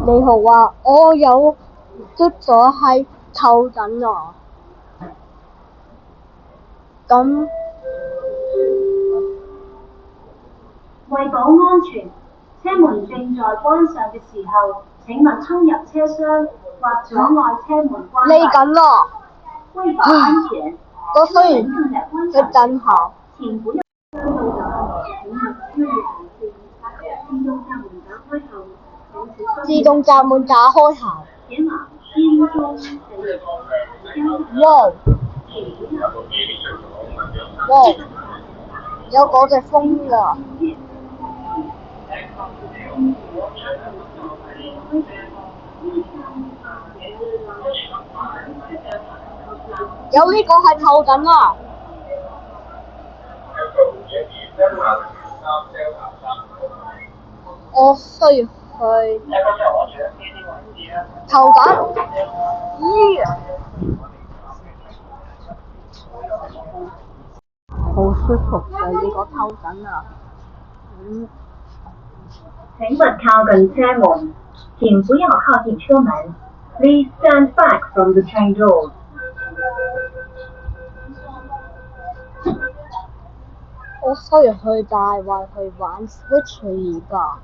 你好啊，我有嘟咗係頭緊啊。咁為保安全，車門正在關上嘅時候，請勿衝入車廂或阻礙車門關嚟緊啦。為保安全，我雖然去等下。請不要自動閘門打開後，前往金鐘哇！哇！有嗰隻風㗎。有呢個係頭緊啊！我需要去頭緊。好舒服嘅呢個頭緊啊！請勿靠近車門，請不要靠近車門。Please stand back from the train doors. 我需要去大圍去玩 Switch 而家。